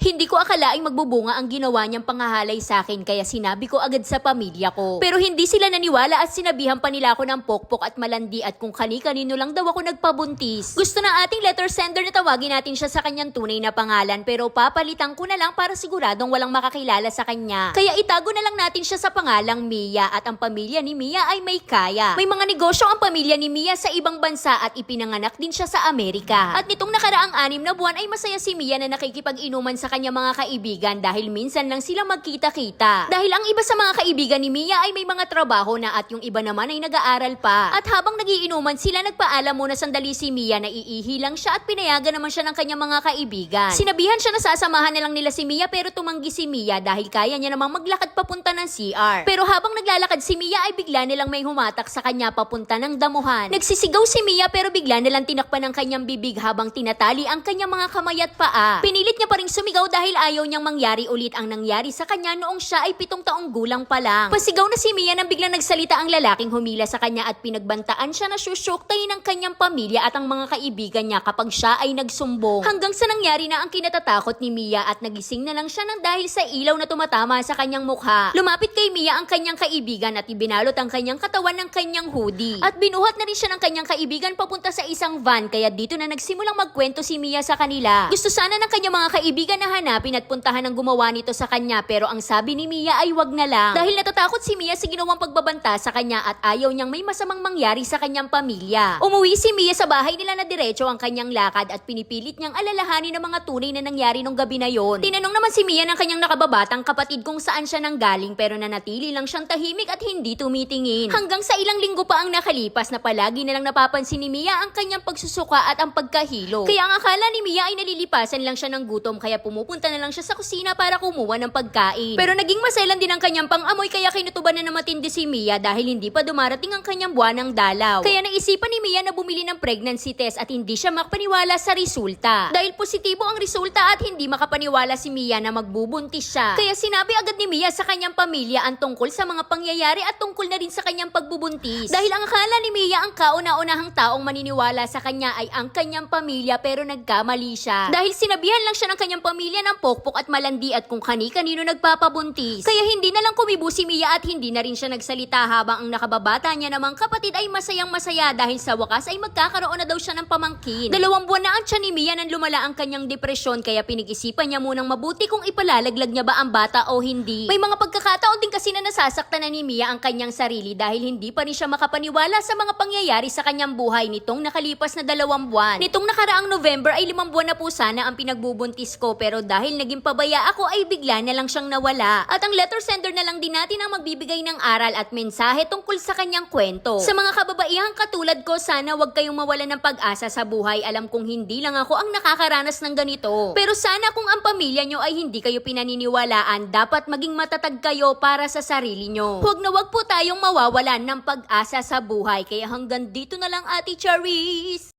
Hindi ko akalaing magbubunga ang ginawa niyang panghahalay sa akin kaya sinabi ko agad sa pamilya ko. Pero hindi sila naniwala at sinabihan pa nila ako ng pokpok at malandi at kung kani-kanino lang daw ako nagpabuntis. Gusto na ating letter sender na tawagin natin siya sa kanyang tunay na pangalan pero papalitan ko na lang para siguradong walang makakilala sa kanya. Kaya itago na lang natin siya sa pangalang Mia at ang pamilya ni Mia ay may kaya. May mga negosyo ang pamilya ni Mia sa ibang bansa at ipinanganak din siya sa Amerika. At nitong nakaraang 6 na buwan ay masaya si Mia na nakikipag-inuman sa kanya mga kaibigan dahil minsan lang sila magkita-kita. Dahil ang iba sa mga kaibigan ni Mia ay may mga trabaho na at yung iba naman ay nag-aaral pa. At habang nagiinuman sila, nagpaalam muna sandali si Mia na iihi lang siya at pinayagan naman siya ng kanyang mga kaibigan. Sinabihan siya na sasamahan na lang nila si Mia pero tumanggi si Mia dahil kaya niya namang maglakad papunta ng CR. Pero habang naglalakad si Mia ay bigla nilang may humatak sa kanya papunta ng damuhan. Nagsisigaw si Mia pero bigla nilang tinakpan ng kanyang bibig habang tinatali ang kanyang mga kamay at paa. Pinilit niya pa ring sumigaw dahil ayaw niyang mangyari ulit ang nangyari sa kanya noong siya ay 7 taong gulang pa lang. Pasigaw na si Mia nang biglang nagsalita ang lalaking humila sa kanya at pinagbantaan siya na susyoktayin ng kanyang pamilya at ang mga kaibigan niya kapag siya ay nagsumbong. Hanggang sa nangyari na ang kinatatakot ni Mia at nagising na lang siya nang dahil sa ilaw na tumatama sa kanyang mukha. Lumapit kay Mia ang kanyang kaibigan at ibinalot ang kanyang katawan ng kanyang hoodie. At binuhat na rin siya ng kanyang kaibigan papunta sa isang van kaya dito na nagsimulang magkwento si Mia sa kanila. Gusto sana ng kanyang mga kaibigan na hanapin at puntahan ang gumawa nito sa kanya pero ang sabi ni Mia ay wag na lang. Dahil natatakot si Mia sa ginawang pagbabanta sa kanya at ayaw niyang may masamang mangyari sa kanyang pamilya. Umuwi si Mia sa bahay nila na diretso ang kanyang lakad at pinipilit niyang alalahanin ang mga tunay na nangyari nung gabi na yon. Tinanong naman si Mia ng kanyang nakababatang kapatid kung saan siya nanggaling pero nanatili lang siyang tahimik at hindi tumitingin. Hanggang sa ilang linggo pa ang nakalipas na palagi na lang napapansin ni Mia ang kanyang pagsusuka at ang pagkahilo. Kaya ang akala ni Mia ay nalilipasan lang siya ng gutom kaya pumupunta na lang siya sa kusina para kumuha ng pagkain. Pero naging maselan din ang kanyang pang-amoy kaya kinutuban na matindi si Mia dahil hindi pa dumarating ang kanyang buwan ng dalaw. Kaya naisipan ni Mia na bumili ng pregnancy test at hindi siya makapaniwala sa resulta. Dahil positibo ang resulta at hindi makapaniwala si Mia na magbubuntis siya. Kaya sinabi agad ni Mia sa kanyang pamilya ang tungkol sa mga pangyayari at tungkol na rin sa kanyang pagbubuntis. Dahil ang akala ni Mia ang kauna-unahang taong maniniwala sa kanya ay ang kanyang pamilya pero nagkamali siya. Dahil sinabihan lang siya ng kanyang pamilya ng pokpok at malandi at kung kani-kanino nagpapabuntis. Kaya hindi na lang kumibo si Mia at hindi na rin siya nagsalita habang ang nakababata niya namang kapatid ay masayang masaya dahil sa wakas ay magkakaroon na daw siya ng pamangkin. 2 buwan na ang tiyan ni Mia nang lumala ang kanyang depresyon kaya pinag-isipan niya munang mabuti kung ipalalaglag niya ba ang bata o hindi. May mga pagkakataon din kasi na nasasaktan na ni Mia ang kanyang sarili dahil hindi pa rin siya makapaniwala sa mga pangyayari sa kanyang buhay nitong nakalipas na 2 buwan. Nitong nakaraang November ay 5 buwan na po sana ang pinagbubuntis ko pero dahil naging pabaya ako ay bigla na lang siyang nawala. At ang letter sender na lang din natin ang magbibigay ng aral at mensahe tungkol sa kanyang kwento. Sa mga kababaihang katulad ko, sana wag kayong mawalan ng pag-asa sa buhay. Alam kong hindi lang ako ang nakakaranas ng ganito. Pero sana kung ang pamilya nyo ay hindi kayo pinaniniwalaan, dapat maging matatag kayo para sa sarili nyo. Huwag na wag po tayong mawawalan ng pag-asa sa buhay. Kaya hanggang dito na lang, Ate Charis!